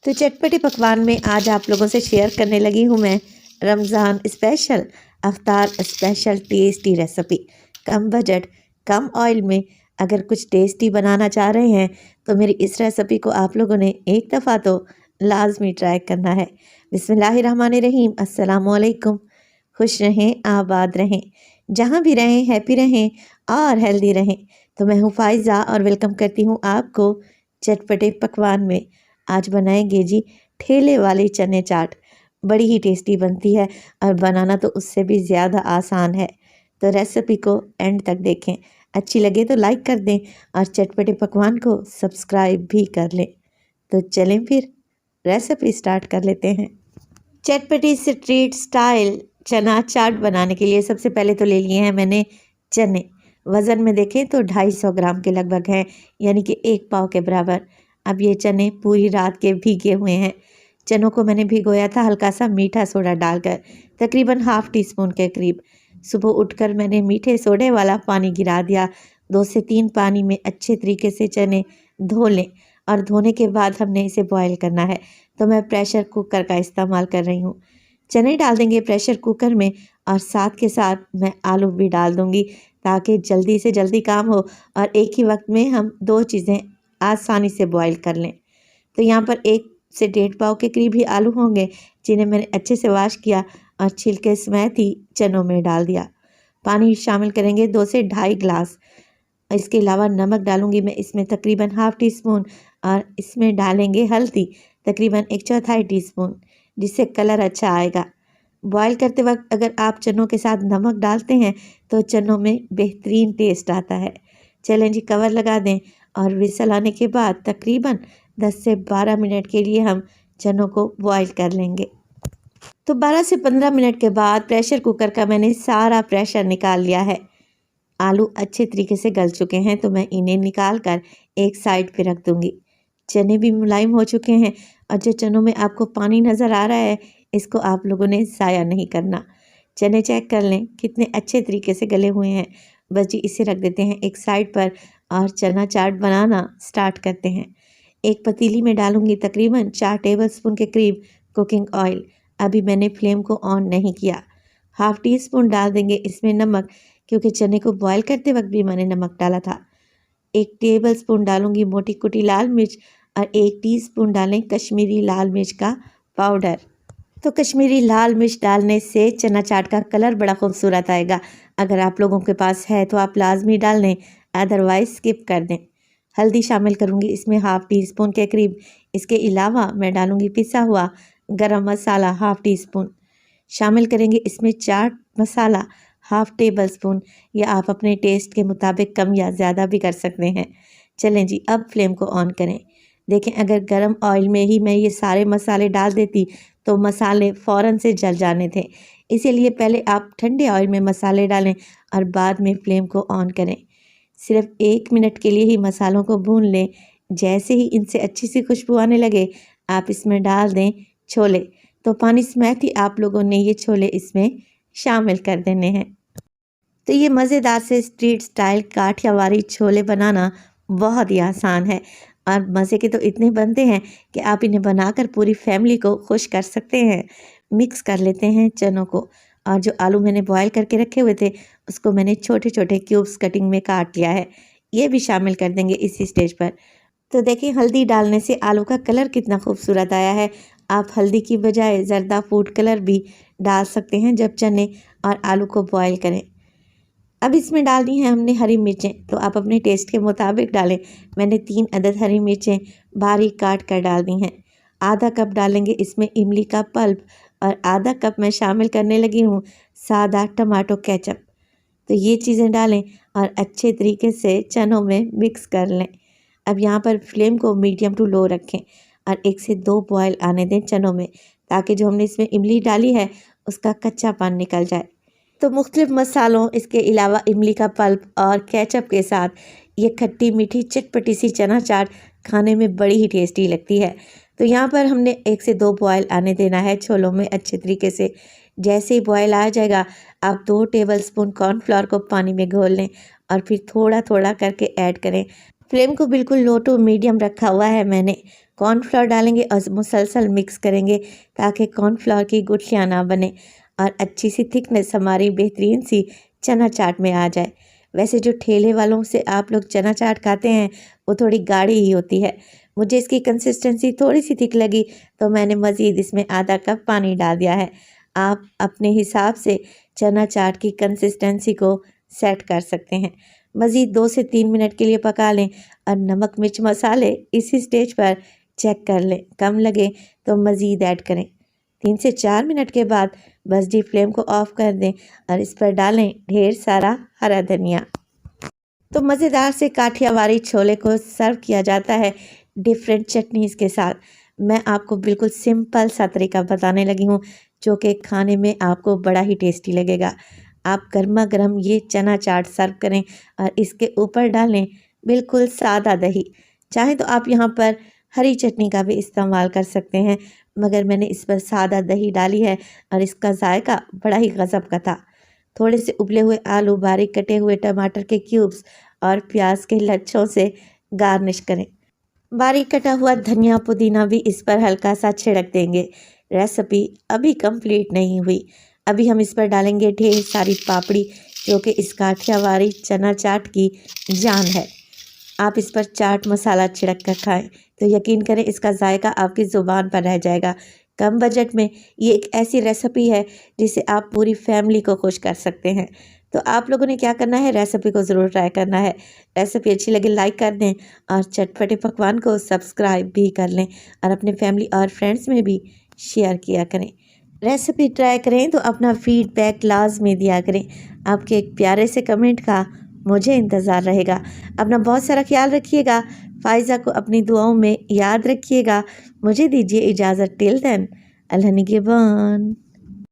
तो चटपटे पकवान में आज आप लोगों से शेयर करने लगी हूँ मैं रमज़ान स्पेशल अफ्तार स्पेशल टेस्टी रेसिपी। कम बजट कम ऑयल में अगर कुछ टेस्टी बनाना चाह रहे हैं तो मेरी इस रेसिपी को आप लोगों ने एक दफ़ा तो लाजमी ट्राई करना है। बिस्मिल्लाहिर्रहमानिर्रहीम, अस्सलामुअलैकुम। खुश रहें, आबाद रहें, जहाँ भी रहें हैप्पी रहें और हेल्दी रहें। तो मैं हूँ फ़ाइज़ा और वेलकम करती हूँ आपको चटपटे पकवान में। आज बनाएंगे जी ठेले वाली चने चाट। बड़ी ही टेस्टी बनती है और बनाना तो उससे भी ज़्यादा आसान है। तो रेसिपी को एंड तक देखें, अच्छी लगे तो लाइक कर दें और चटपटे पकवान को सब्सक्राइब भी कर लें। तो चलें फिर रेसिपी स्टार्ट कर लेते हैं। चटपटी स्ट्रीट स्टाइल चना चाट बनाने के लिए सबसे पहले तो ले लिए हैं मैंने चने। वज़न में देखें तो 250 ग्राम के लगभग हैं, यानी कि 1 पाव के बराबर। अब ये चने पूरी रात के भीगे हुए हैं। चनों को मैंने भिगोया था हल्का सा मीठा सोडा डालकर, तकरीबन हाफ टी स्पून के करीब। सुबह उठकर मैंने मीठे सोडे वाला पानी गिरा दिया। 2 से 3 पानी में अच्छे तरीके से चने धो लें और धोने के बाद हमने इसे बॉयल करना है। तो मैं प्रेशर कुकर का इस्तेमाल कर रही हूँ। चने डाल देंगे प्रेशर कुकर में और साथ के साथ मैं आलू भी डाल दूँगी ताकि जल्दी से जल्दी काम हो और एक ही वक्त में हम 2 चीज़ें आसानी से बॉईल कर लें। तो यहाँ पर 1 से 1.5 पाव के करीब ही आलू होंगे, जिन्हें मैंने अच्छे से वॉश किया और छिलके समेत ही चनों में डाल दिया। पानी शामिल करेंगे 2 से ढाई गिलास। इसके अलावा नमक डालूँगी मैं इसमें तकरीबन हाफ टी स्पून और इसमें डालेंगे हल्दी तकरीबन 1/4 टीस्पून, जिससे कलर अच्छा आएगा। बॉयल करते वक्त अगर आप चनों के साथ नमक डालते हैं तो चनों में बेहतरीन टेस्ट आता है। चलें जी, कवर लगा दें और विसल आने के बाद तकरीबन 10 से 12 मिनट के लिए हम चनों को बॉयल कर लेंगे। तो 12 से 15 मिनट के बाद प्रेशर कुकर का मैंने सारा प्रेशर निकाल लिया है। आलू अच्छे तरीके से गल चुके हैं तो मैं इन्हें निकाल कर एक साइड पे रख दूँगी। चने भी मुलायम हो चुके हैं और जो चनों में आपको पानी नज़र आ रहा है, इसको आप लोगों ने ज़ाया नहीं करना। चने चेक कर लें कितने अच्छे तरीके से गले हुए हैं। बस जी, इसे रख देते हैं एक साइड पर और चना चाट बनाना स्टार्ट करते हैं। एक पतीली में डालूंगी तकरीबन 4 टेबलस्पून के करीब कुकिंग ऑयल। अभी मैंने फ्लेम को ऑन नहीं किया। हाफ टी स्पून डाल देंगे इसमें नमक, क्योंकि चने को बॉयल करते वक्त भी मैंने नमक डाला था। 1 टेबलस्पून डालूंगी मोटी कुटी लाल मिर्च और 1 टीस्पून डालें कश्मीरी लाल मिर्च का पाउडर। तो कश्मीरी लाल मिर्च डालने से चना चाट का कलर बड़ा खूबसूरत आएगा। अगर आप लोगों के पास है तो आप लाजमी डाल लें, अदरवाइज़ स्किप कर दें। हल्दी शामिल करूंगी इसमें हाफ टी स्पून के करीब। इसके अलावा मैं डालूंगी पिसा हुआ गरम मसाला हाफ टी स्पून। शामिल करेंगे इसमें chaat masala half table spoon, या आप अपने टेस्ट के मुताबिक कम या ज़्यादा भी कर सकते हैं। चलें जी, अब फ्लेम को ऑन करें। देखें, अगर गरम ऑयल में ही मैं ये सारे मसाले डाल देती तो मसाले फ़ौरन से जल जाने थे। इसीलिए पहले आप ठंडे ऑयल में मसाले डालें और बाद में फ्लेम को ऑन करें। सिर्फ 1 मिनट के लिए ही मसालों को भून लें। जैसे ही इनसे अच्छी सी खुशबू आने लगे, आप इसमें डाल दें छोले। तो पानी समेत ही आप लोगों ने ये छोले इसमें शामिल कर देने हैं। तो ये मज़ेदार से स्ट्रीट स्टाइल काठियावाड़ी छोले बनाना बहुत ही आसान है और मज़े के तो इतने बनते हैं कि आप इन्हें बनाकर पूरी फैमिली को खुश कर सकते हैं। मिक्स कर लेते हैं चनों को और जो आलू मैंने बॉयल करके रखे हुए थे उसको मैंने छोटे छोटे क्यूब्स कटिंग में काट लिया है। ये भी शामिल कर देंगे इसी स्टेज पर। तो देखिए, हल्दी डालने से आलू का कलर कितना खूबसूरत आया है। आप हल्दी की बजाय ज़रदा फूड कलर भी डाल सकते हैं जब चने और आलू को बॉयल करें। अब इसमें डालनी है हमने हरी मिर्चें, तो आप अपने टेस्ट के मुताबिक डालें। मैंने 3 अदद हरी मिर्चें बारीक काट कर डाल दी हैं। आधा कप डालेंगे इसमें इमली का पल्प और आधा कप मैं शामिल करने लगी हूँ सादा टमाटो केचप। तो ये चीज़ें डालें और अच्छे तरीके से चनों में मिक्स कर लें। अब यहाँ पर फ्लेम को मीडियम टू लो रखें और 1 से 2 बॉयल आने दें चनों में, ताकि जो हमने इसमें इमली डाली है उसका कच्चापन निकल जाए। तो मुख्तलिफ मसालों, इसके अलावा इमली का पल्प और केचप के साथ ये खट्टी मीठी चटपटी सी चना चाट खाने में बड़ी ही टेस्टी लगती है। तो यहाँ पर हमने 1 से 2 बॉयल आने देना है छोलों में अच्छे तरीके से। जैसे ही बॉयल आ जाएगा, आप 2 टेबलस्पून कॉर्नफ्लोर को पानी में घोल लें और फिर थोड़ा थोड़ा करके ऐड करें। फ्लेम को बिल्कुल लो टू मीडियम रखा हुआ है मैंने। कॉर्नफ्लोर डालेंगे और मुसलसल मिक्स करेंगे ताकि कॉर्नफ्लोर की गुठलियाँ ना बने और अच्छी सी थिकनेस हमारी बेहतरीन सी चना चाट में आ जाए। वैसे जो ठेले वालों से आप लोग चना चाट खाते हैं वो थोड़ी गाढ़ी ही होती है। मुझे इसकी कंसिस्टेंसी थोड़ी सी थिक लगी तो मैंने मज़ीद इसमें आधा कप पानी डाल दिया है। आप अपने हिसाब से चना चाट की कंसिस्टेंसी को सेट कर सकते हैं। मज़ीद 2 से 3 मिनट के लिए पका लें और नमक मिर्च मसाले इसी स्टेज पर चेक कर लें, कम लगे तो मज़ीद ऐड करें। 3 से 4 मिनट के बाद बस डी फ्लेम को ऑफ कर दें और इस पर डालें ढेर सारा हरा धनिया। तो मज़ेदार से काठियावाड़ी छोले को सर्व किया जाता है डिफरेंट चटनीज़ के साथ। मैं आपको बिल्कुल सिंपल सा तरीका बताने लगी हूँ जो कि खाने में आपको बड़ा ही टेस्टी लगेगा। आप गर्मा गर्म ये चना चाट सर्व करें और इसके ऊपर डालें बिल्कुल सादा दही। चाहे तो आप यहाँ पर हरी चटनी का भी इस्तेमाल कर सकते हैं, मगर मैंने इस पर सादा दही डाली है और इसका जायका बड़ा ही गज़ब का था। थोड़े से उबले हुए आलू, बारीक कटे हुए टमाटर के क्यूब्स और प्याज के लच्छों से गार्निश करें। बारीक कटा हुआ धनिया पुदीना भी इस पर हल्का सा छिड़क देंगे। रेसिपी अभी कंप्लीट नहीं हुई, अभी हम इस पर डालेंगे ढेर सारी पापड़ी जो कि इस काठियावाड़ी चना चाट की जान है। आप इस पर चाट मसाला छिड़क कर खाएं तो यकीन करें इसका जायका आपकी ज़ुबान पर रह जाएगा। कम बजट में ये एक ऐसी रेसिपी है जिसे आप पूरी फैमिली को खुश कर सकते हैं। तो आप लोगों ने क्या करना है, रेसिपी को ज़रूर ट्राई करना है। रेसिपी अच्छी लगे लाइक कर दें और चटपटे पकवान को सब्सक्राइब भी कर लें और अपने फैमिली और फ्रेंड्स में भी शेयर किया करें। रेसिपी ट्राई करें तो अपना फीडबैक लाजमी दिया करें। आपके एक प्यारे से कमेंट का मुझे इंतज़ार रहेगा। अपना बहुत सारा ख्याल रखिएगा। फ़ाइज़ा को अपनी दुआओं में याद रखिएगा। मुझे दीजिए इजाज़त। टिल देन, अल्लाह निगहबान।